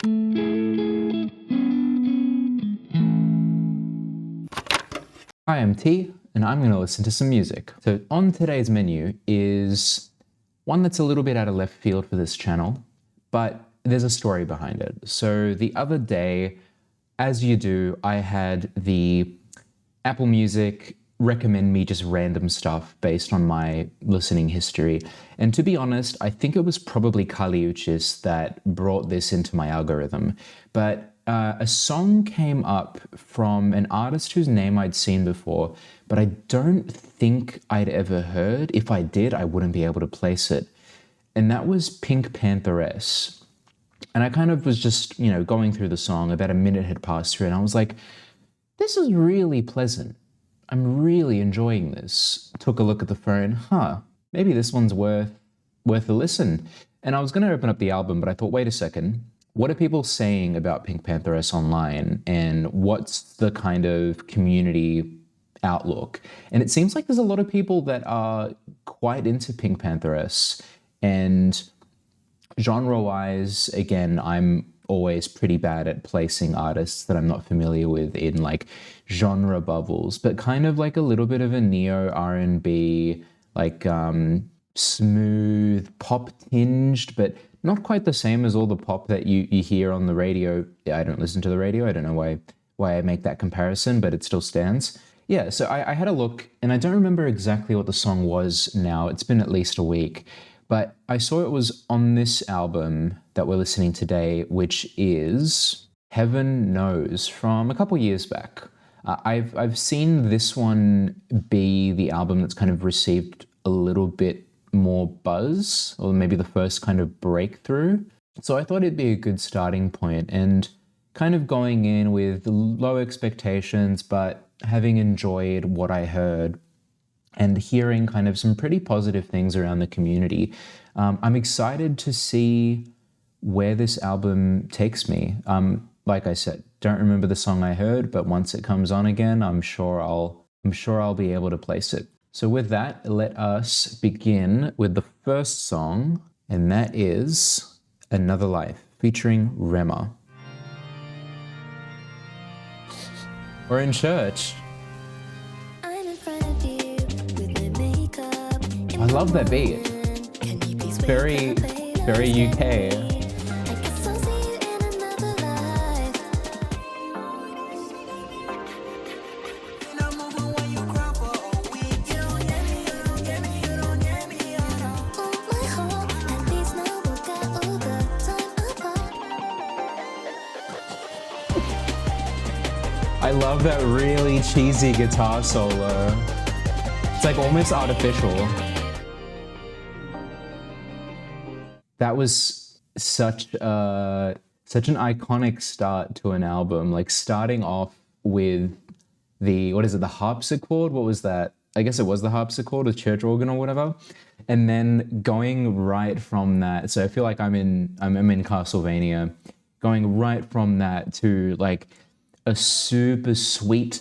Hi, I'm T, and I'm going to listen to some music. So on today's menu is one that's a little bit out of left field for this channel, but there's a story behind it. So the other day, as you do, I had the Apple Music recommend me just random stuff based on my listening history. And to be honest, I think it was probably Kaliuchis that brought this into my algorithm. But a song came up from an artist whose name I'd seen before, but I don't think I'd ever heard. If I did, I wouldn't be able to place it. And that was PinkPantheress. And I kind of was just, going through the song. About a minute had passed through, and I was like, this is really pleasant. I'm really enjoying this. Took a look at the phone. Maybe this one's worth a listen. And I was going to open up the album, but I thought, wait a second. What are people saying about PinkPantheress online, and what's the kind of community outlook? And it seems like there's a lot of people that are quite into PinkPantheress, and genre-wise, again, I'm always pretty bad at placing artists that I'm not familiar with in like genre bubbles, but kind of like a little bit of a neo R&B, like smooth pop tinged, but not quite the same as all the pop that you hear on the radio. I don't listen to the radio. I don't know why I make that comparison, but it still stands. Yeah, so I had a look, and I don't remember exactly what the song was now. It's been at least a week. But I saw it was on this album that we're listening today, which is Heaven Knows from a couple years back. I've seen this one be the album that's kind of received a little bit more buzz, or maybe the first kind of breakthrough. So I thought it'd be a good starting point, and kind of going in with low expectations, but having enjoyed what I heard and hearing kind of some pretty positive things around the community. I'm excited to see where this album takes me. Like I said, don't remember the song I heard, but once it comes on again, I'm sure I'll be able to place it. So with that, let us begin with the first song, and that is Another Life, featuring Rema. We're in church. I love that beat. Very, very UK. I love that really cheesy guitar solo. It's like almost artificial. That was such an iconic start to an album, like starting off with the harpsichord? What was that? I guess it was the harpsichord, a church organ or whatever. And then going right from that, so I feel like I'm in Castlevania, going right from that to like a super sweet,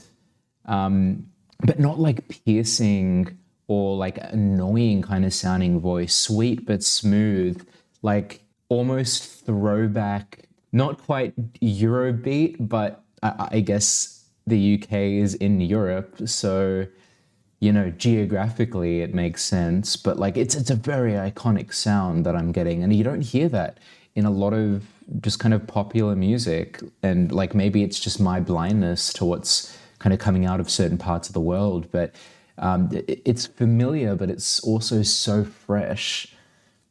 but not like piercing or like annoying kind of sounding voice, sweet but smooth, like almost throwback, not quite Eurobeat, but I guess the UK is in Europe, so geographically it makes sense, but like it's a very iconic sound that I'm getting, and you don't hear that in a lot of just kind of popular music. And like maybe it's just my blindness to what's kind of coming out of certain parts of the world, but it's familiar, but it's also so fresh.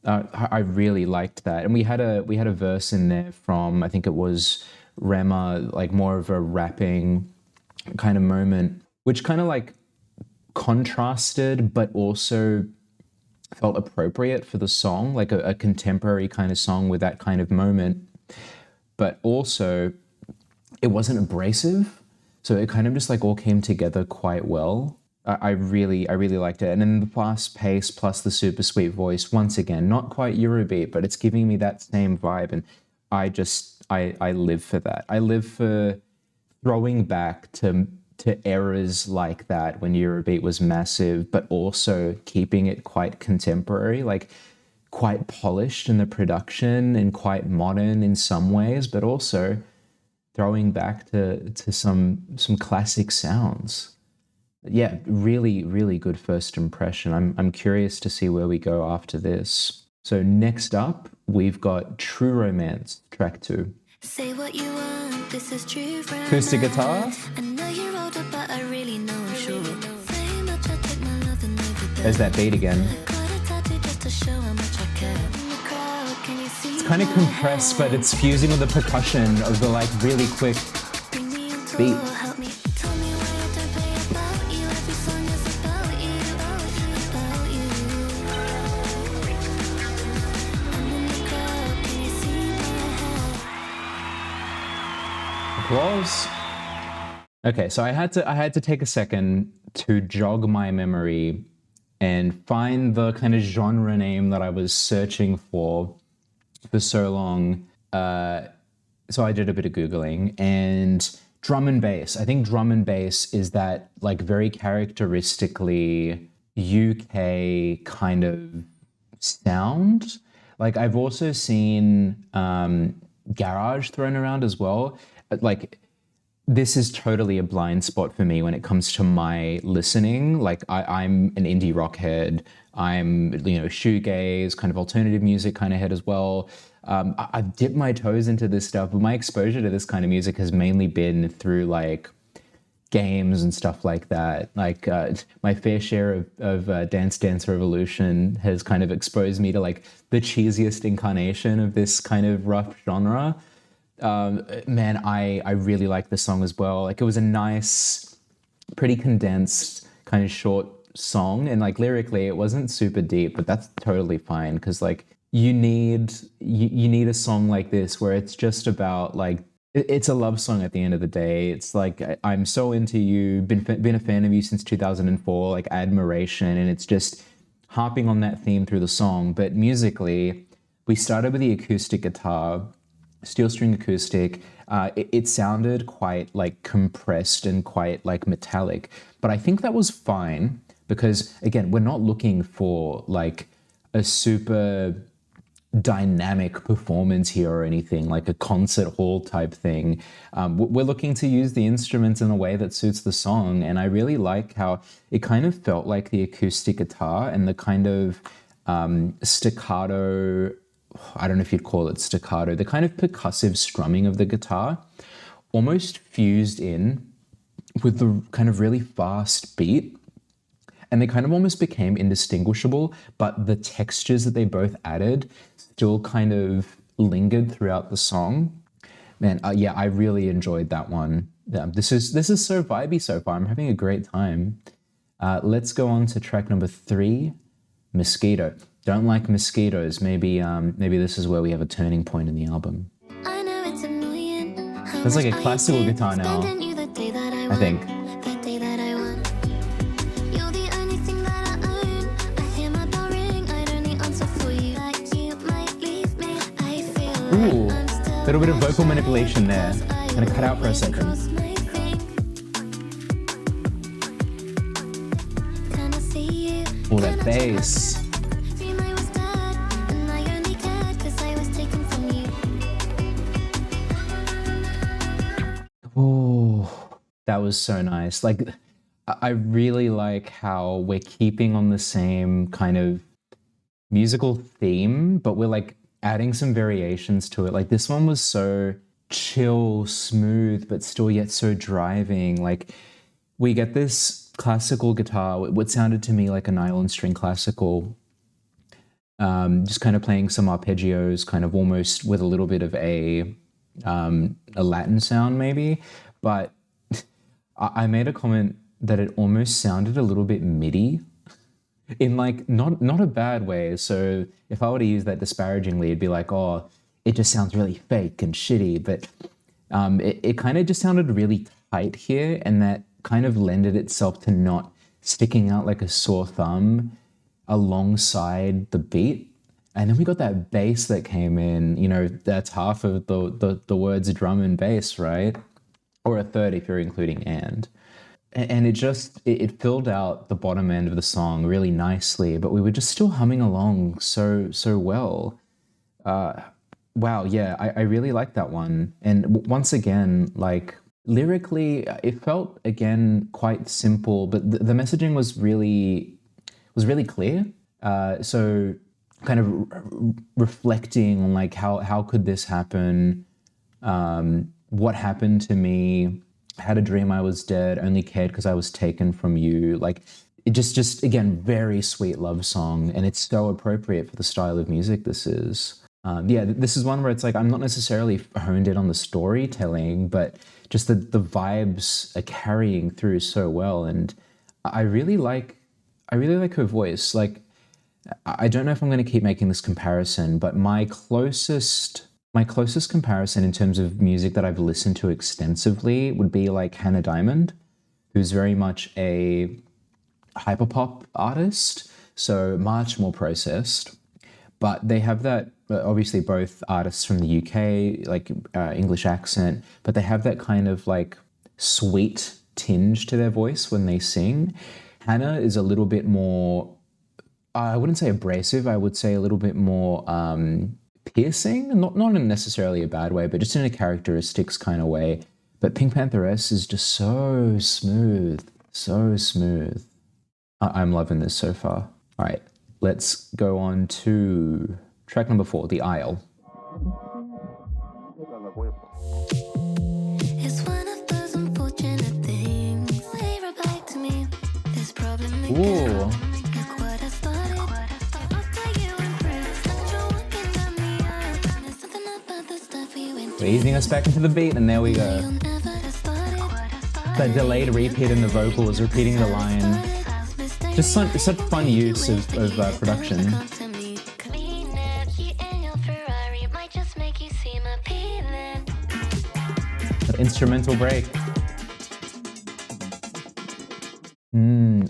I really liked that, and we had a verse in there from, I think it was Rema, like more of a rapping kind of moment, which kind of like contrasted, but also felt appropriate for the song, like a contemporary kind of song with that kind of moment. But also, it wasn't abrasive, so it kind of just like all came together quite well. I really liked it. And then the fast pace plus the super sweet voice, once again, not quite Eurobeat, but it's giving me that same vibe. And I live for that. I live for throwing back to eras like that when Eurobeat was massive, but also keeping it quite contemporary. Like quite polished in the production and quite modern in some ways, but also throwing back to some classic sounds. Yeah, really, really good first impression. I'm curious to see where we go after this. So next up, we've got True Romance, track 2. Say what you want, this is true romance. Acoustic guitar. I know you're older, but I really know I'm sure. Very much I take my love and leave it there. There's that beat again. Got a tattoo just to show how much I care. In the crowd, can you see It's kind of compressed, but it's fusing with the percussion of the like really quick Bring me into beat. help me. Tell me why I don't play about you. Every song is about you, about you. I'm in the crowd, can you see my head? Applause. Okay, so I had to take a second to jog my memory and find the kind of genre name that I was searching for so long. So I did a bit of Googling, and drum and bass. I think drum and bass is that like very characteristically UK kind of sound. Like I've also seen garage thrown around as well. Like this is totally a blind spot for me when it comes to my listening. Like I'm an indie rock head. I'm, shoegaze, kind of alternative music kind of head as well. I've dipped my toes into this stuff, but my exposure to this kind of music has mainly been through like games and stuff like that. Like my fair share of Dance Dance Revolution has kind of exposed me to like the cheesiest incarnation of this kind of rough genre. Man, I really like this song as well. Like it was a nice, pretty condensed, kind of short song, and like lyrically, it wasn't super deep, but that's totally fine because like you need a song like this where it's just about like it's a love song at the end of the day. It's like I'm so into you, been a fan of you since 2004, like admiration, and it's just harping on that theme through the song. But musically, we started with the acoustic guitar. Steel string acoustic. It sounded quite like compressed and quite like metallic, but I think that was fine because again, we're not looking for like a super dynamic performance here or anything like a concert hall type thing. We're looking to use the instruments in a way that suits the song, and I really like how it kind of felt like the acoustic guitar and the kind of staccato, I don't know if you'd call it staccato, the kind of percussive strumming of the guitar almost fused in with the kind of really fast beat, and they kind of almost became indistinguishable, but the textures that they both added still kind of lingered throughout the song. Man, yeah, I really enjoyed that one. Yeah, this is so vibey so far. I'm having a great time. Let's go on to track number 3, Mosquito. Don't like mosquitoes. Maybe this is where we have a turning point in the album. I know it's annoying. That's like a classical guitar now, I think. That day that I want. You're the only thing that I own. I hear my bell ring. I'd only answer for you. Like you might leave me. I feel Ooh, like I'm still little bit of vocal manipulation there. Gonna cut out for a second. Oh, that bass. Oh, that was so nice. Like, I really like how we're keeping on the same kind of musical theme, but we're like adding some variations to it. Like this one was so chill, smooth, but still yet so driving. Like we get this classical guitar, what sounded to me like a nylon string classical, just kind of playing some arpeggios, kind of almost with a little bit of a Latin sound maybe. But I made a comment that it almost sounded a little bit MIDI in like not a bad way. So if I were to use that disparagingly, it'd be like, oh, it just sounds really fake and shitty. But it kind of just sounded really tight here, and that kind of lended itself to not sticking out like a sore thumb alongside the beat. And then we got that bass that came in, you know, that's half of the words drum and bass, right? Or a third if you're including and. and it filled out the bottom end of the song really nicely, but we were just still humming along so well. Wow, yeah, I really like that one. And once again, like lyrically, it felt again quite simple, but the messaging was really clear. So kind of reflecting on like how could this happen? What happened to me? Had a dream I was dead, only cared because I was taken from you. Like it just again, very sweet love song, and it's so appropriate for the style of music this is. Yeah, this is one where it's like I'm not necessarily honed in on the storytelling, but just the vibes are carrying through so well, and I really like her voice. Like I don't know if I'm going to keep making this comparison, but my closest comparison in terms of music that I've listened to extensively would be like Hannah Diamond, who's very much a hyperpop artist, so much more processed. But they have that, obviously both artists from the UK, like English accent, but they have that kind of like sweet tinge to their voice when they sing. Hannah is a little bit more, I wouldn't say abrasive, I would say a little bit more piercing, not in necessarily a bad way, but just in a characteristics kind of way. But PinkPantheress is just so smooth, so smooth. I'm loving this so far. All right, let's go on to track number 4, The Isle. It's one of those unfortunate things. Say right back to me. This problem again. Ooh. Look what I started. After you impressed, and you're walking on me up. There's something about the stuff we went We're easing us back into the beat, and there we go. You'll never have started. That delayed repeat in the vocals, repeating the line. Just such fun use of production. That instrumental break.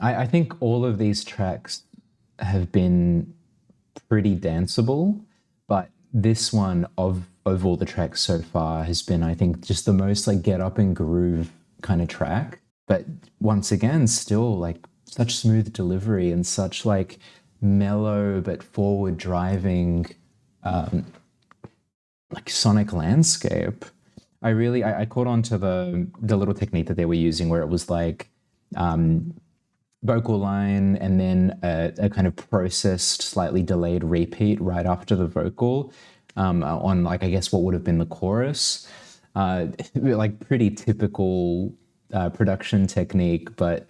I think all of these tracks have been pretty danceable, but this one of all the tracks so far has been, I think, just the most like get up and groove kind of track. But once again, still like such smooth delivery and such like mellow but forward driving like sonic landscape. I caught on to the little technique that they were using where it was like vocal line and then a kind of processed, slightly delayed repeat right after the vocal on like, I guess what would have been the chorus. Like pretty typical production technique, but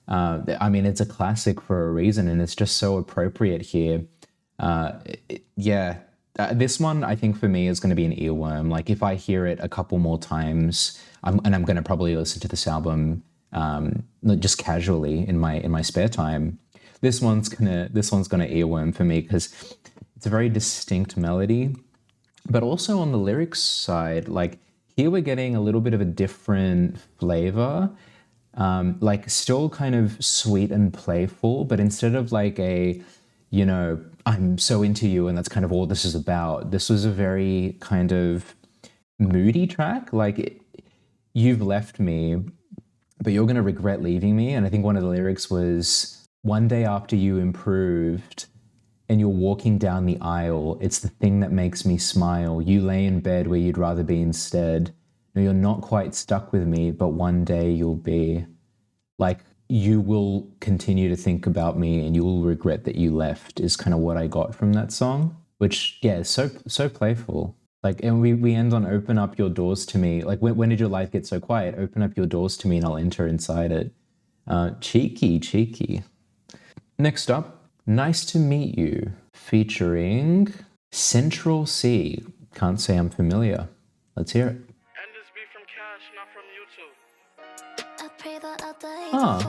I mean, it's a classic for a reason, and it's just so appropriate here. This one, I think for me is going to be an earworm. Like if I hear it a couple more times, I'm going to probably listen to this album just casually in my spare time. This one's gonna earworm for me because it's a very distinct melody, but also on the lyrics side, like here we're getting a little bit of a different flavor. Like still kind of sweet and playful, but instead of like a, you know, I'm so into you and that's kind of all this is about, this was a very kind of moody track. Like you've left me, but you're going to regret leaving me. And I think one of the lyrics was, one day after you improved and you're walking down the aisle, it's the thing that makes me smile. You lay in bed where you'd rather be instead. No, you're not quite stuck with me, but one day you'll be. Like, you will continue to think about me and you will regret that you left is kind of what I got from that song, which, yeah, is so playful. Like, and we end on open up your doors to me. Like, when did your life get so quiet? Open up your doors to me and I'll enter inside it. Cheeky. Next up, Nice to Meet You, featuring Central C. Can't say I'm familiar. Let's hear it. Oh.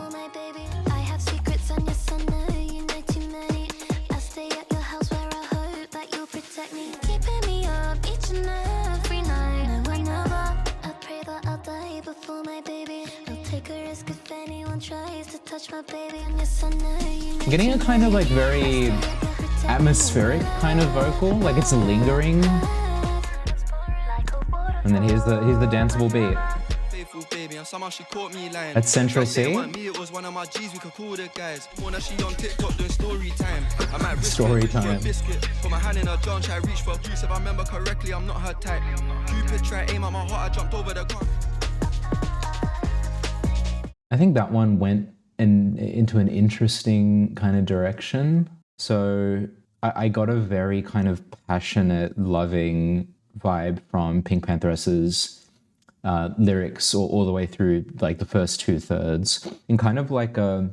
I have secrets on your son, you know too many. I stay at your house where I hope that you'll protect me. Keeping me up each and every night. No, never. I pray that I'll die before my baby. I'll take a risk if anyone tries to touch my baby. On your son, you know I'm getting a kind of like very atmospheric kind of vocal, like it's lingering. And then here's the danceable beat. somehow she caught me lying. That's Central Trust it C. wasn't me, it was one of my G's, we could call the guys. More now she on TikTok doing story time. I might risk Story it for time. a biscuit. Put my hand in her jar and try reach for a goose. If I remember correctly, I'm not her type. Cupid try aim at my heart, I jumped over the gun. I think that one went into an interesting kind of direction. So I got a very kind of passionate, loving vibe from PinkPantheress's lyrics all the way through like the first 2/3, and kind of like a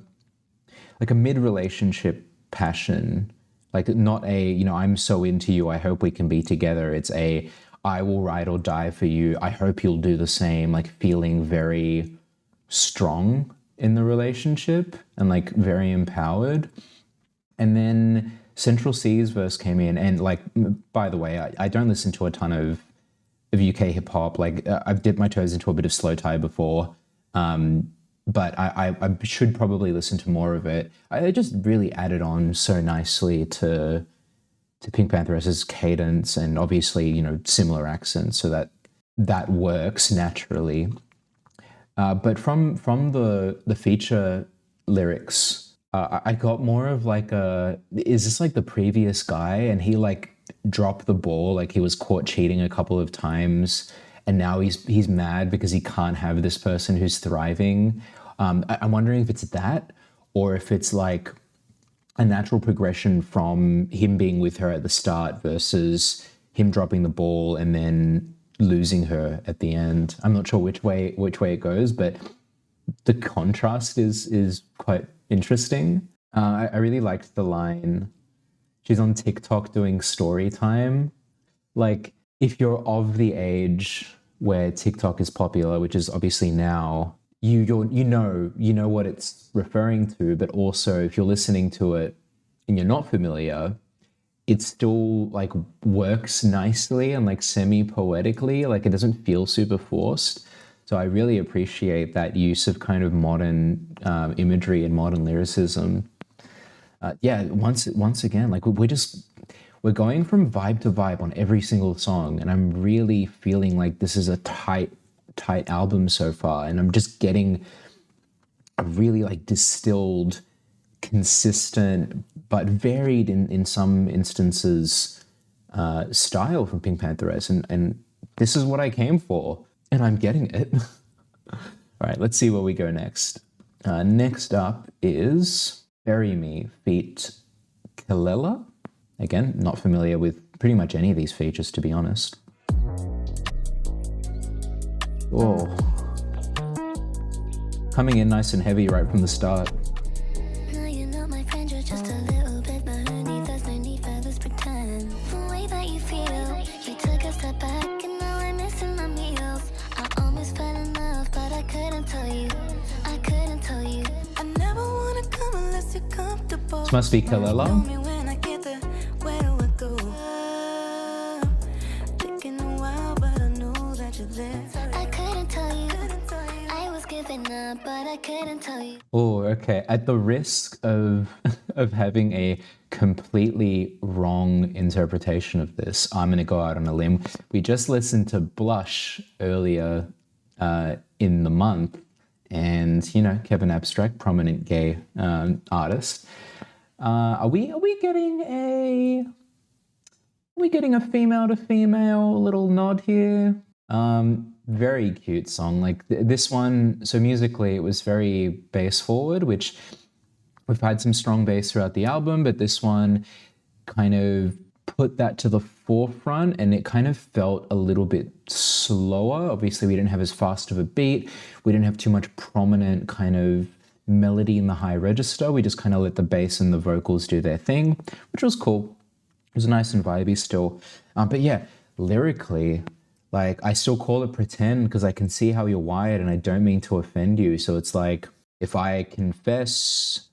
mid-relationship passion, like not a, you know, I'm so into you, I hope we can be together. It's a, I will ride or die for you, I hope you'll do the same, like feeling very strong in the relationship and like very empowered. And then Central C's verse came in, and like, by the way, I don't listen to a ton of UK hip hop. Like I've dipped my toes into a bit of slow tie before, but I should probably listen to more of it. I just really added on so nicely to PinkPantheress's cadence, and obviously, you know, similar accents, so that works naturally. But from the feature lyrics, I got more of like is this like the previous guy, and he like dropped the ball, like he was caught cheating a couple of times, and now he's mad because he can't have this person who's thriving. I'm wondering if it's that, or if it's like a natural progression from him being with her at the start versus him dropping the ball and then losing her at the end. I'm not sure which way it goes, but the contrast is quite interesting. I really liked the line, she's on TikTok doing story time. Like, if you're of the age where TikTok is popular, which is obviously now, you know what it's referring to, but also if you're listening to it and you're not familiar, it still like works nicely and like semi-poetically, like it doesn't feel super forced. So I really appreciate that use of kind of modern imagery and modern lyricism. Once again, like we're going from vibe to vibe on every single song, and I'm really feeling like this is a tight album so far, and I'm just getting a really like distilled, consistent, but varied in some instances style from PinkPantheress, and this is what I came for, and I'm getting it. All right, let's see where we go next. Next up is Bury Me feat. Kelela. Again, not familiar with pretty much any of these features, to be honest. Oh, coming in nice and heavy right from the start. No, you're not my friend, you're just a little bit my honey. There's no need for this pretend. The way that you feel, you took a step back and now I'm missing my meals. I almost fell in love, but I couldn't tell you. I couldn't tell you. I never wanna come unless you're comfortable. This must be Kelela. Tell me when I get there, where do I go? Taking a while, but I know that you're there. I couldn't tell you. I was giving up, but I couldn't tell you. Oh, okay. At the risk of having a completely wrong interpretation of this, I'm going to go out on a limb. We just listened to Blush earlier in the month, and you know, Kevin Abstract, prominent gay artist. Are we getting a female to female little nod here? Very cute song. Like this one, so musically it was very bass forward, which we've had some strong bass throughout the album, but this one kind of put that to the forefront, and it kind of felt a little bit slower. Obviously we didn't have as fast of a beat, we didn't have too much prominent kind of melody in the high register. We just kind of let the bass and the vocals do their thing, which was cool. It was nice and vibey still. But yeah, lyrically, like I still call it pretend because I can see how you're wired and I don't mean to offend you. So it's like, if I confess,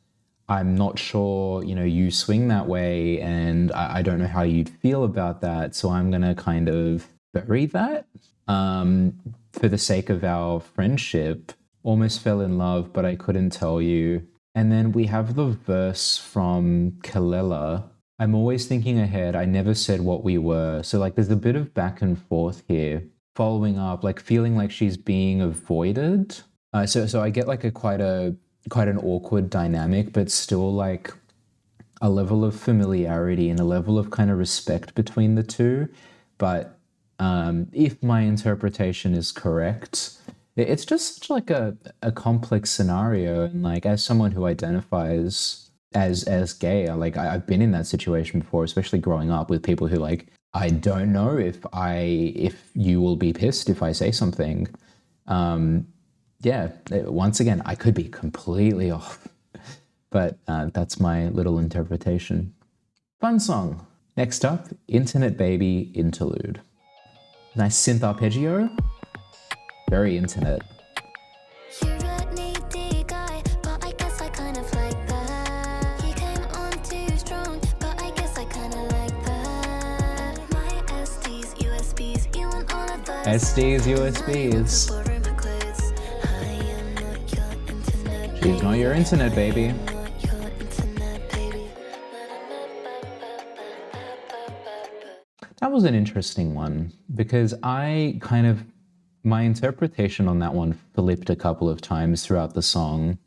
I'm not sure, you know, you swing that way, and I don't know how you'd feel about that. So I'm going to kind of bury that for the sake of our friendship. Almost fell in love, but I couldn't tell you. And then we have the verse from Kelela. I'm always thinking ahead, I never said what we were. So like there's a bit of back and forth here, following up, like feeling like she's being avoided. So I get like quite an awkward dynamic, but still like a level of familiarity and a level of kind of respect between the two. But if my interpretation is correct, it's just such like a complex scenario. And like as someone who identifies as gay, I've been in that situation before, especially growing up with people who like, I don't know if you will be pissed if I say something. Yeah, once again, I could be completely off, but that's my little interpretation. Fun song. Next up, Internet Baby Interlude. Nice synth arpeggio. Very internet. You're a needy guy, but I guess I kind of like that. He came on too strong, but I guess I kind of like that. My SDs, USBs, you want all of those? SDs, USBs. Borrow my clothes. I am not your internet. She's not your internet baby. Not your internet baby. That was an interesting one because my interpretation on that one flipped a couple of times throughout the song.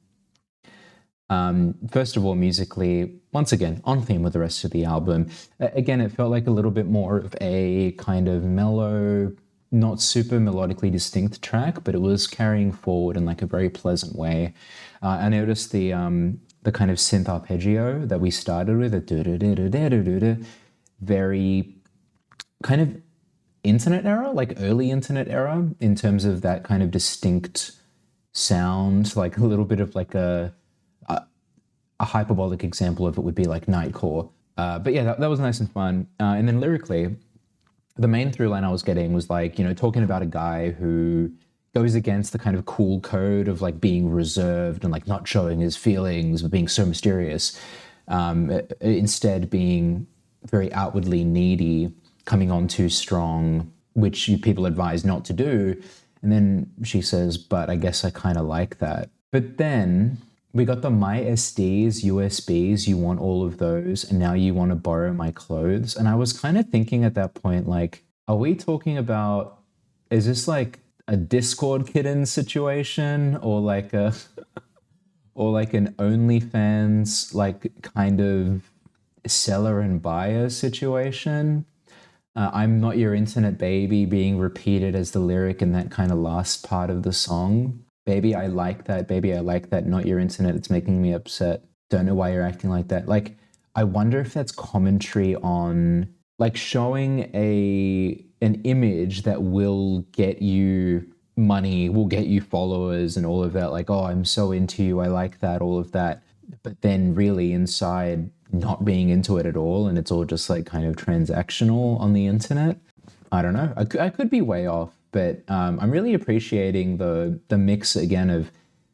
First of all, musically, once again, on theme with the rest of the album. Again, it felt like a little bit more of a kind of mellow, not super melodically distinct track, but it was carrying forward in like a very pleasant way. I noticed the kind of synth arpeggio that we started with, very kind of internet era, like early internet era, in terms of that kind of distinct sound, like a little bit of like a hyperbolic example of it would be like Nightcore. But yeah, that was nice and fun. And then lyrically, the main through line I was getting was like, talking about a guy who goes against the kind of cool code of like being reserved and like not showing his feelings, but being so mysterious. Instead being very outwardly needy, coming on too strong, which people advise not to do. And then she says, but I guess I kind of like that. But then we got the my SDs, USBs, you want all of those, and now you want to borrow my clothes. And I was kind of thinking at that point, like, are we talking about, is this like a Discord kitten situation or like an OnlyFans, like kind of seller and buyer situation? I'm not your internet baby being repeated as the lyric in that kind of last part of the song. Baby, I like that. Baby, I like that. Not your internet. It's making me upset. Don't know why you're acting like that. Like, I wonder if that's commentary on like showing an image that will get you money, will get you followers and all of that. Like, oh, I'm so into you. I like that, all of that. But then really inside not being into it at all, and it's all just like kind of transactional on the internet. I don't know. I could be way off, but I'm really appreciating the mix again of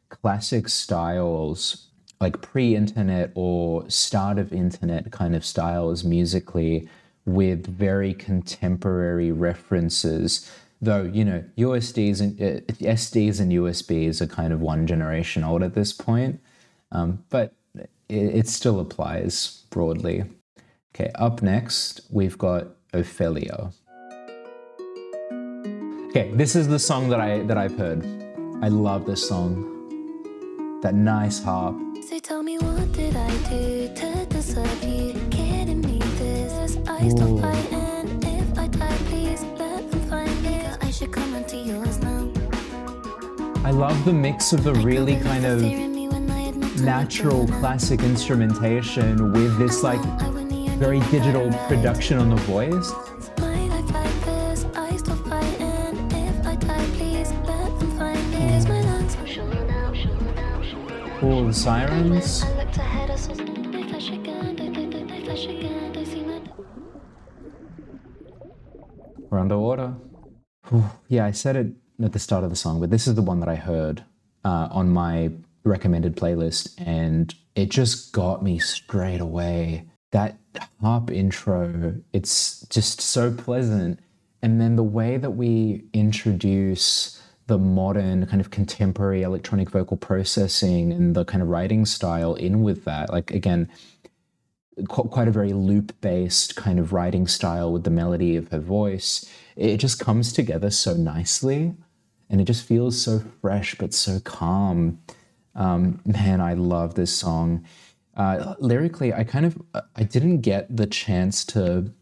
classic styles, like pre-internet or start of internet kind of styles musically, with very contemporary references. Though SDs and USBs are kind of one generation old at this point, but it still applies broadly. Okay, up next, we've got Ophelia. Okay, this is the song that I've heard. I love this song. That nice harp. So tell me, what did I do to deserve you getting me this? I stop fighting. If I die, please let them find me. I should come onto yours now. I love the mix of the really kind of natural classic instrumentation with this like very digital production on the voice. Oh, the sirens. We're underwater. Yeah, I said it at the start of the song, but this is the one that I heard on my recommended playlist, and it just got me straight away. That harp intro, it's just so pleasant. And then the way that we introduce the modern kind of contemporary electronic vocal processing and the kind of writing style in with that, like again, quite a very loop-based kind of writing style with the melody of her voice. It just comes together so nicely. and it just feels so fresh but so calm. Man, I love this song. Lyrically, I didn't get the chance to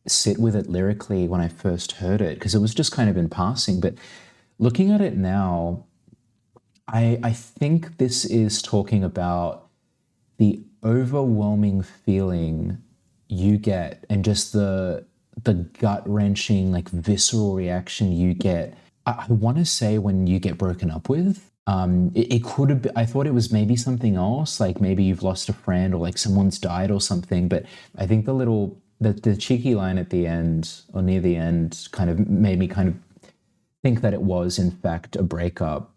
sit with it lyrically when I first heard it because it was just kind of in passing. But looking at it now, I think this is talking about the overwhelming feeling you get and just the gut-wrenching, like visceral reaction you get. I want to say when you get broken up with. It could have been, I thought it was maybe something else, like maybe you've lost a friend or like someone's died or something, but I think the cheeky line at the end or near the end kind of made me kind of think that it was in fact a breakup.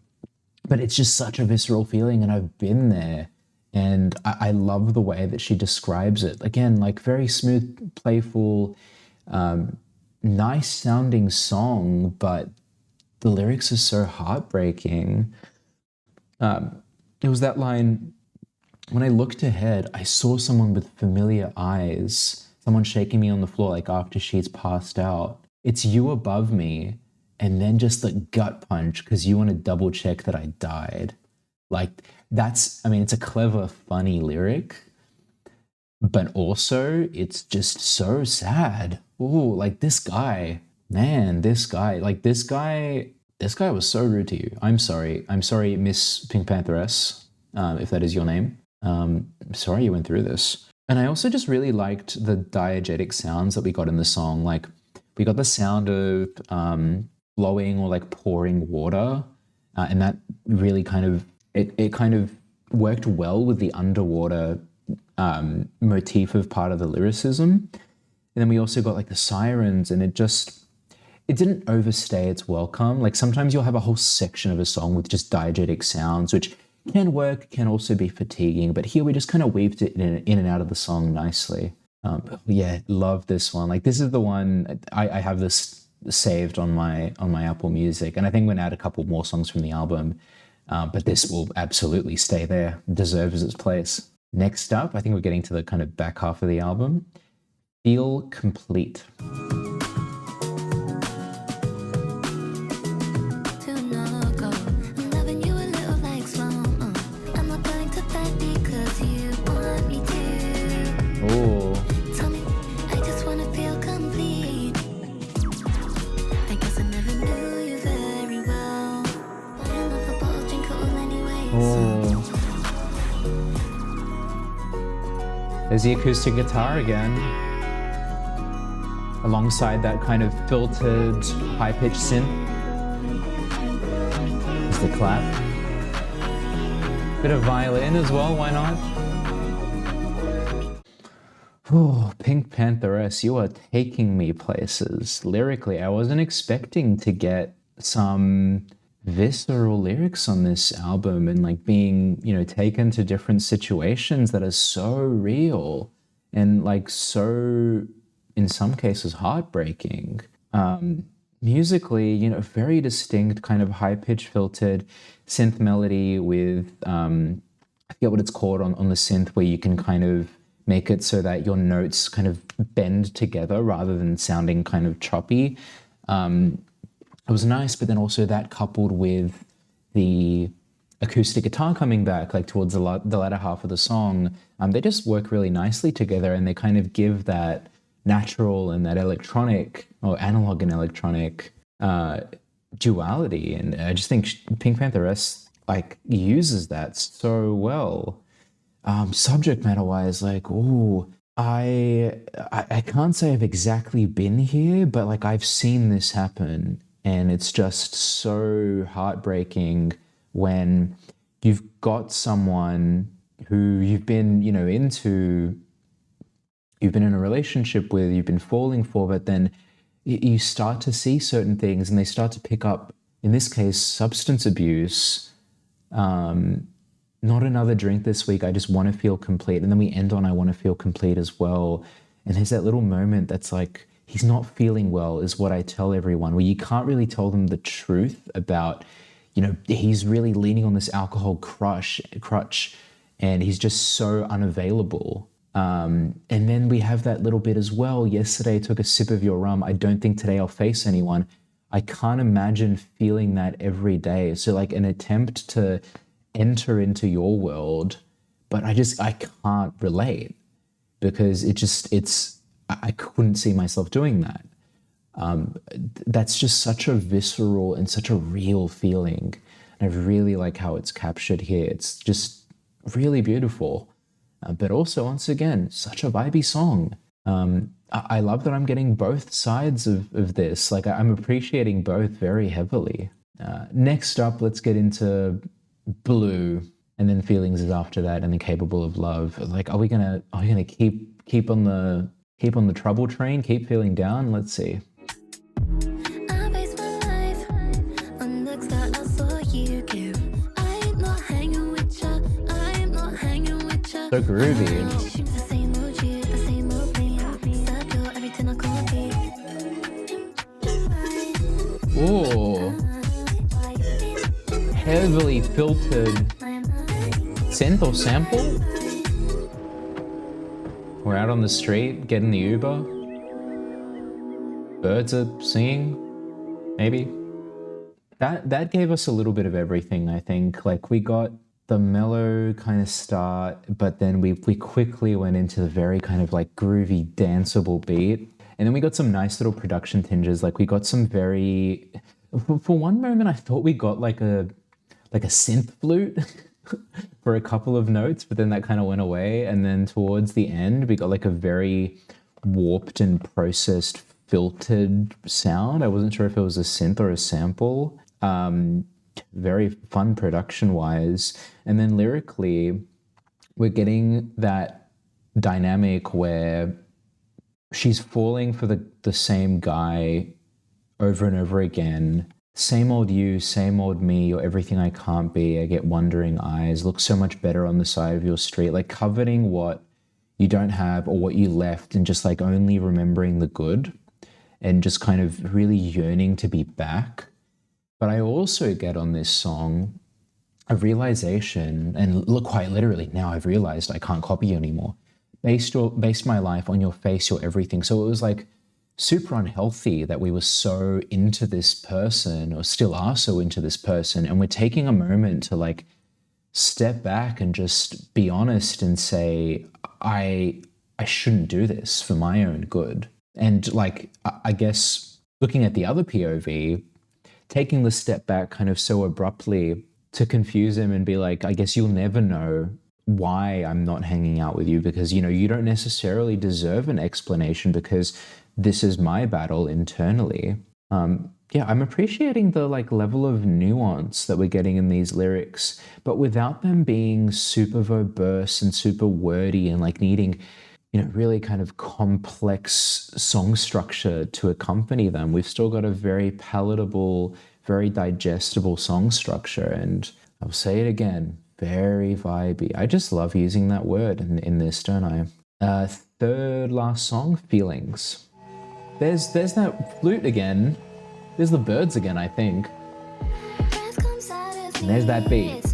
But it's just such a visceral feeling, and I've been there, and I love the way that she describes it. Again, like very smooth, playful, nice sounding song, but the lyrics are so heartbreaking. It was that line, when I looked ahead, I saw someone with familiar eyes, someone shaking me on the floor like after she's passed out. It's you above me, and then just the gut punch because you want to double check that I died. Like it's a clever, funny lyric, but also it's just so sad. Ooh, like this guy was so rude to you. I'm sorry, Miss PinkPantheress, if that is your name. I'm sorry you went through this. And I also just really liked the diegetic sounds that we got in the song. Like we got the sound of blowing or like pouring water, and that really kind of it kind of worked well with the underwater motif of part of the lyricism. And then we also got like the sirens, and it didn't overstay its welcome. Like sometimes you'll have a whole section of a song with just diegetic sounds, which can work, can also be fatiguing. But here we just kind of weaved it in and out of the song nicely. Yeah, love this one. Like this is the one I have this saved on my Apple Music, and I think I'm gonna add a couple more songs from the album. But this will absolutely stay there. It deserves its place. Next up, I think we're getting to the kind of back half of the album. Feel Complete. There's the acoustic guitar again, alongside that kind of filtered, high-pitched synth. There's the clap. Bit of violin as well, why not? Oh, PinkPantheress, you are taking me places. Lyrically, I wasn't expecting to get some visceral lyrics on this album and like being, taken to different situations that are so real and like so, in some cases, heartbreaking. Musically, very distinct kind of high-pitched filtered synth melody with, I forget what it's called on the synth, where you can kind of make it so that your notes kind of bend together rather than sounding kind of choppy. It was nice, but then also that coupled with the acoustic guitar coming back, like towards the latter half of the song, they just work really nicely together, and they kind of give that natural and that electronic or analog and electronic duality. And I just think PinkPantheress like uses that so well. Subject matter wise, like, ooh, I can't say I've exactly been here, but like I've seen this happen. And it's just so heartbreaking when you've got someone who you've been, you've been in a relationship with, you've been falling for, but then you start to see certain things and they start to pick up, in this case, substance abuse. Not another drink this week, I just want to feel complete. And then we end on I want to feel complete as well. And there's that little moment that's like, he's not feeling well is what I tell everyone, where you can't really tell them the truth about, he's really leaning on this alcohol crutch, and he's just so unavailable. And then we have that little bit as well. Yesterday I took a sip of your rum. I don't think today I'll face anyone. I can't imagine feeling that every day. So like an attempt to enter into your world, but I can't relate because I couldn't see myself doing that. That's just such a visceral and such a real feeling. And I really like how it's captured here. It's just really beautiful. But also, once again, such a vibey song. I love that I'm getting both sides of this. Like, I'm appreciating both very heavily. Next up, let's get into Blue, and then Feelings is after that, and then Capable of Love. Like, are we gonna keep on the trouble train, keep feeling down? Let's see. I base my life on looks that I saw you give. I'm not hanging with ya. I'm not hanging with ya. So groovy. The same old you, the same old me. Circle everything I copy. Ooh, heavily filtered synth or sample. We're out on the street getting the Uber. Birds are singing, maybe. That gave us a little bit of everything, I think. Like, we got the mellow kind of start, but then we quickly went into the very kind of like groovy, danceable beat. And then we got some nice little production tinges. Like, we got some very... For one moment, I thought we got like a synth flute for a couple of notes, but then that kind of went away. And then towards the end, we got like a very warped and processed filtered sound. I wasn't sure if it was a synth or a sample. Very fun production wise. And then lyrically, we're getting that dynamic where she's falling for the same guy over and over again. Same old you, same old me, you're everything I can't be. I get wandering eyes, look so much better on the side of your street. Like, coveting what you don't have or what you left, and just like only remembering the good, and just kind of really yearning to be back. But I also get on this song a realization, and look, quite literally, now I've realized I can't copy you anymore. Based my life on your face, your everything. So it was like super unhealthy that we were so into this person, or still are so into this person, and we're taking a moment to like step back and just be honest and say, I shouldn't do this for my own good. And like, I guess looking at the other POV, taking the step back kind of so abruptly to confuse him and be like, I guess you'll never know why I'm not hanging out with you, because, you know, you don't necessarily deserve an explanation, because this is my battle internally. Yeah, I'm appreciating the like level of nuance that we're getting in these lyrics, but without them being super verbose and super wordy and like needing, you know, really kind of complex song structure to accompany them. We've still got a very palatable, very digestible song structure. And I'll say it again, very vibey. I just love using that word in this, don't I? Third last song, Feelings. There's that flute again. There's the birds again, I think. And there's that beat.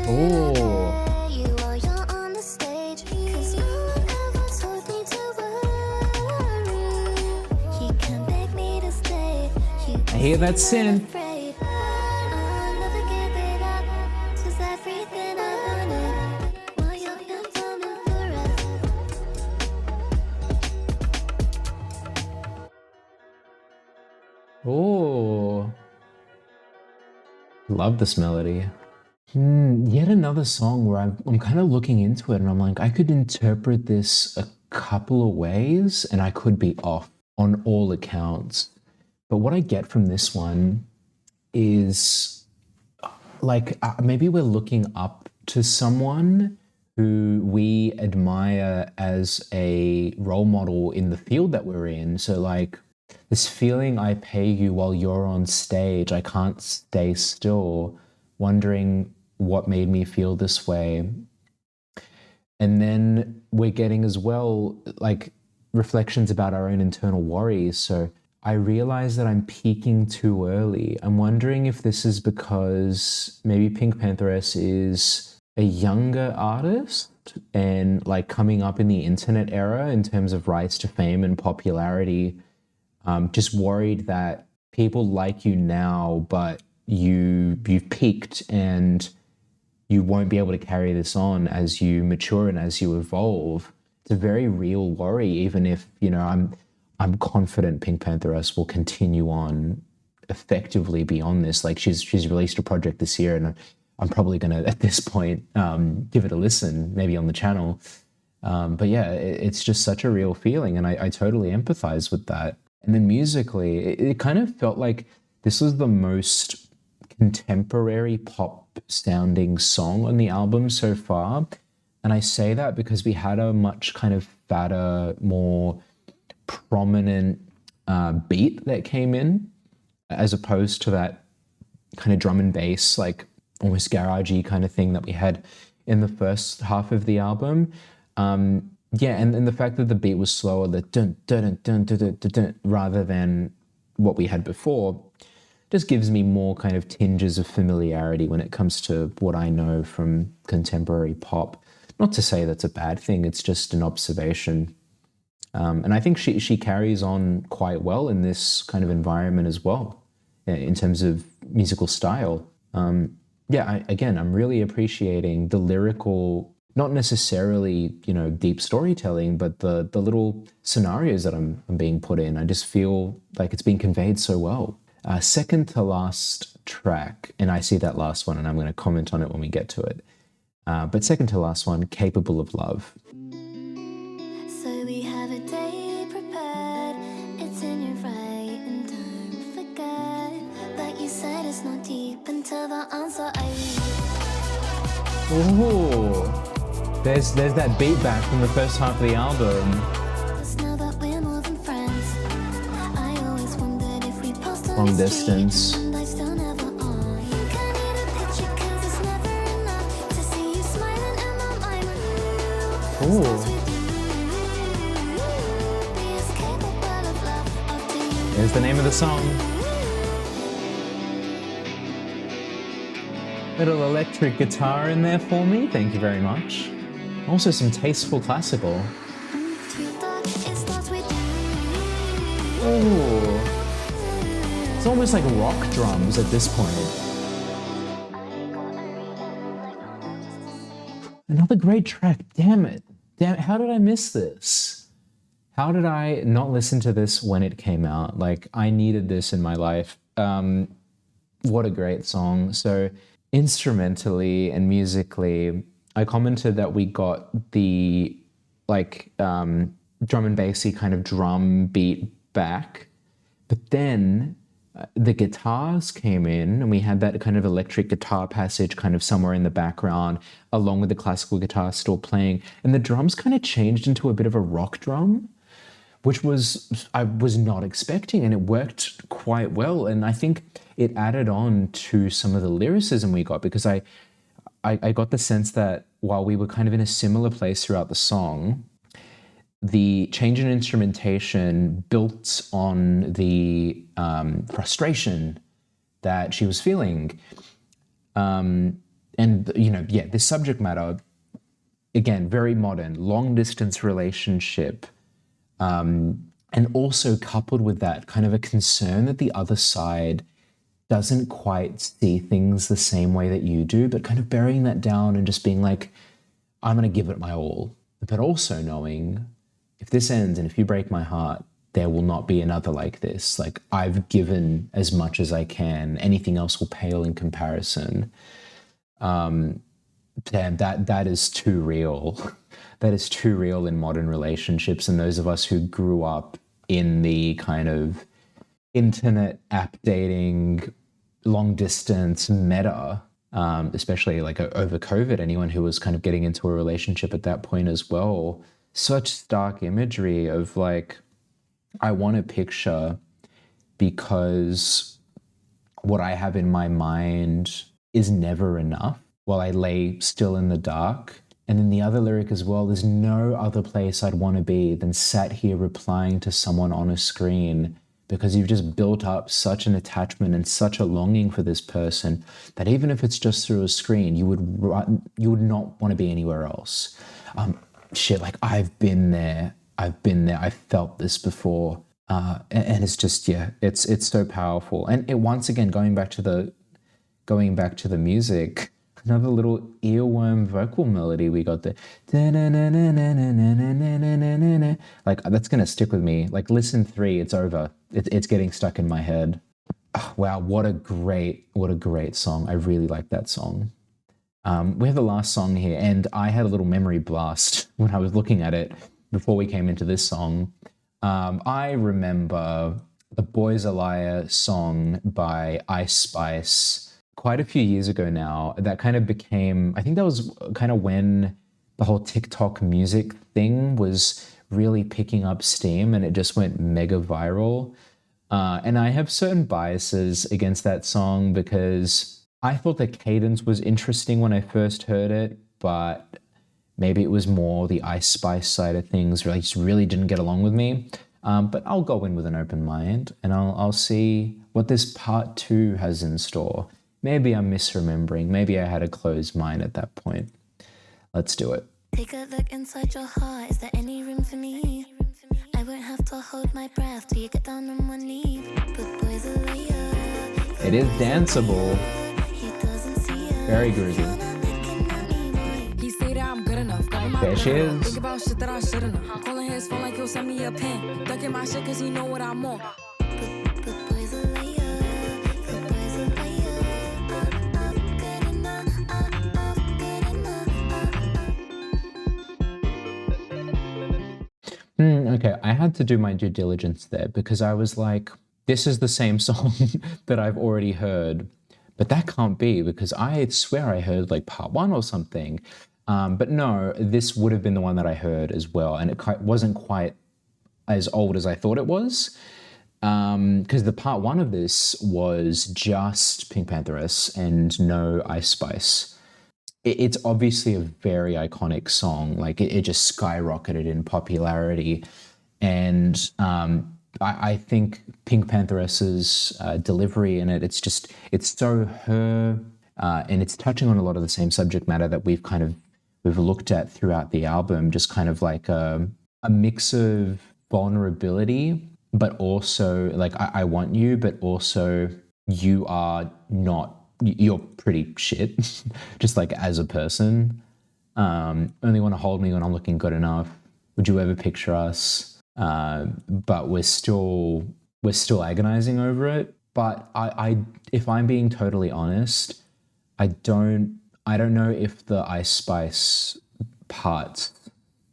Oh. I hear that synth. Oh, love this melody. Yet another song where I'm kind of looking into it and I'm like, I could interpret this a couple of ways and I could be off on all accounts. But what I get from this one is like, maybe we're looking up to someone who we admire as a role model in the field that we're in. So like, this feeling I pay you while you're on stage, I can't stay still, wondering what made me feel this way. And then we're getting as well, like, reflections about our own internal worries. So I realize that I'm peaking too early. I'm wondering if this is because maybe PinkPantheress is a younger artist and like coming up in the internet era in terms of rise to fame and popularity, just worried that people like you now, but you've peaked and you won't be able to carry this on as you mature and as you evolve. It's a very real worry, even if, you know, I'm confident PinkPantheress will continue on effectively beyond this. Like she's released a project this year, and I'm probably gonna at this point give it a listen, maybe on the channel. But yeah, it's just such a real feeling, and I totally empathize with that. And then musically, it kind of felt like this was the most contemporary pop sounding song on the album so far. And I say that because we had a much kind of fatter, more prominent beat that came in, as opposed to that kind of drum and bass, like almost garagey kind of thing that we had in the first half of the album. Yeah, and the fact that the beat was slower, the dun dun dun dun dun dun dun, rather than what we had before, just gives me more kind of tinges of familiarity when it comes to what I know from contemporary pop. Not to say that's a bad thing, it's just an observation. And I think she carries on quite well in this kind of environment as well, in terms of musical style. Yeah, I'm really appreciating the lyrical, not necessarily, you know, deep storytelling, but the little scenarios that I'm being put in. I just feel like it's being conveyed so well. Second to last track, and I see that last one, and I'm going to comment on it when we get to it. But second to last one, Capable of Love. So we have a day prepared. It's in your right, and don't forget that you said it's not deep until the answer I read. Ooh, there's that beat back from the first half of the album. Just know that we're more than friends. I always wondered if we passed on Long the distance. street, and I still never are. You can need a picture 'cause it's never enough to see you smiling in my mind when you starts with you. Be as capable of love after you. There's the name of the song. Little electric guitar in there for me, thank you very much. Also some tasteful classical. It starts with Ooh. It's almost like rock drums at this point. Another great track, damn it. How did I miss this? How did I not listen to this when it came out? Like, I needed this in my life. What a great song. So instrumentally and musically, I commented that we got the like drum and bassy kind of drum beat back, but then the guitars came in and we had that kind of electric guitar passage kind of somewhere in the background, along with the classical guitar still playing, and the drums kind of changed into a bit of a rock drum, which I was not expecting, and it worked quite well. And I think it added on to some of the lyricism we got, because I got the sense that while we were kind of in a similar place throughout the song, the change in instrumentation built on the frustration that she was feeling. And, you know, yeah, this subject matter, again, very modern, long distance relationship, and also coupled with that kind of a concern that the other side doesn't quite see things the same way that you do, but kind of burying that down and just being like, I'm going to give it my all. But also knowing, if this ends and if you break my heart, there will not be another like this. Like, I've given as much as I can. Anything else will pale in comparison. Damn, that is too real. That is too real in modern relationships, and those of us who grew up in the kind of internet app dating, long distance meta, especially like over COVID, anyone who was kind of getting into a relationship at that point as well. Such stark imagery of like, I want a picture because what I have in my mind is never enough while I lay still in the dark. And then the other lyric as well, there's no other place I'd want to be than sat here replying to someone on a screen because you've just built up such an attachment and such a longing for this person that even if it's just through a screen, you would not want to be anywhere else. Like I've been there. I felt this before. And it's just, yeah, it's so powerful. And once again, going back to the music, another little earworm vocal melody we got there. Like that's gonna stick with me. Like listen 3, it's over. It's getting stuck in my head. Oh, wow, what a great song. I really like that song. We have the last song here, and I had a little memory blast when I was looking at it before we came into this song. I remember the Boys a Liar song by Ice Spice quite a few years ago now. That kind of became, I think that was kind of when the whole TikTok music thing was really picking up steam and it just went mega viral. And I have certain biases against that song because I thought the cadence was interesting when I first heard it, but maybe it was more the Ice Spice side of things really just really didn't get along with me. But I'll go in with an open mind and I'll see what this part 2 has in store. Maybe I'm misremembering. Maybe I had a closed mind at that point. Let's do it. Take a look inside your heart. Is there any room for me? I won't have to hold my breath till you get down on one knee. But boys are liar. It is danceable. He doesn't see us. Very groovy. He say that I'm good enough. There she is. Think about shit that I shouldn't know. Calling his phone like he'll send me a pin. Ducking my shit cause he know what I'm on. But boys are liar. But boys are liar. Good enough. Good enough. Okay, I had to do my due diligence there because I was like, this is the same song that I've already heard, but that can't be because I swear I heard like part 1 or something. But no, this would have been the one that I heard as well, and it wasn't quite as old as I thought it was, because the part 1 of this was just PinkPantheress and no Ice Spice. It's obviously a very iconic song. Like it just skyrocketed in popularity, and I think PinkPantheress's delivery in it, it's so her, and it's touching on a lot of the same subject matter that we've looked at throughout the album, just kind of like a mix of vulnerability, but also like I want you, but also you're pretty shit, just like as a person. Only want to hold me when I'm looking good enough. Would you ever picture us? But we're still agonizing over it. But if I'm being totally honest, I don't know if the Ice Spice parts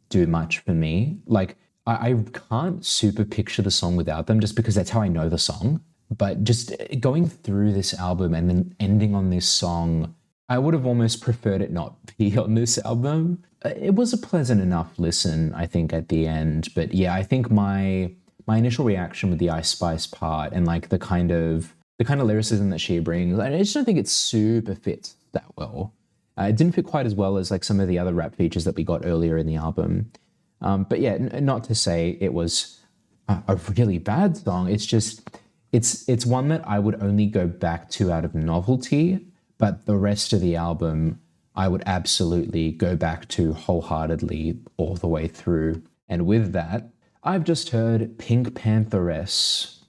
do much for me. Like I can't super picture the song without them just because that's how I know the song. But just going through this album and then ending on this song, I would have almost preferred it not be on this album. It was a pleasant enough listen, I think, at the end. But yeah, I think my initial reaction with the Ice Spice part and like the kind of lyricism that she brings, I just don't think it super fits that well. It didn't fit quite as well as like some of the other rap features that we got earlier in the album. But yeah, not to say it was a really bad song. It's just, it's one that I would only go back to out of novelty, but the rest of the album, I would absolutely go back to wholeheartedly all the way through. And with that, I've just heard PinkPantheress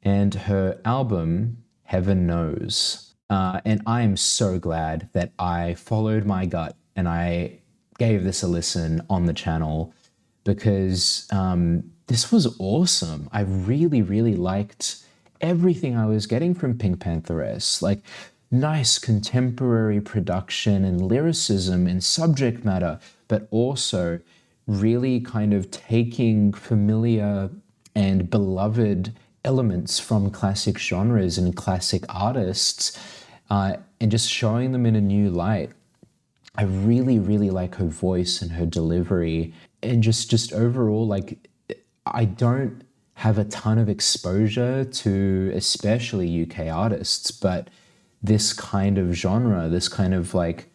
and her album, Heaven Knows. And I am so glad that I followed my gut and I gave this a listen on the channel because this was awesome. I really, really liked everything I was getting from PinkPantheress. Like nice contemporary production and lyricism and subject matter, but also really kind of taking familiar and beloved elements from classic genres and classic artists and just showing them in a new light. I really, really like her voice and her delivery, and just overall, like, I don't have a ton of exposure to especially UK artists, but this kind of genre, this kind of like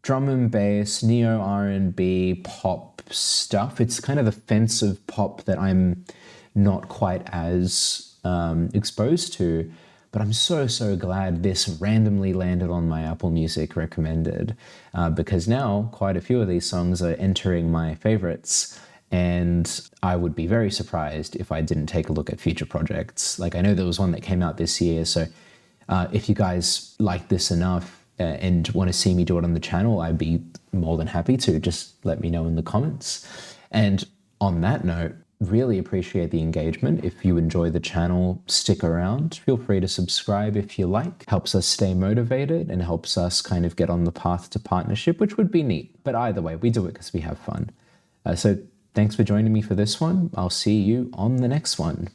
drum and bass, neo R&B, pop stuff, it's kind of the fence of pop that I'm not quite as exposed to. But I'm so glad this randomly landed on my Apple Music recommended, because now quite a few of these songs are entering my favorites, and I would be very surprised if I didn't take a look at future projects. Like, I know there was one that came out this year, so if you guys like this enough and want to see me do it on the channel, I'd be more than happy to. Just let me know in the comments. And on that note, really appreciate the engagement. If you enjoy the channel, stick around. Feel free to subscribe if you like. Helps us stay motivated and helps us kind of get on the path to partnership, which would be neat. But either way, we do it because we have fun. So thanks for joining me for this one. I'll see you on the next one.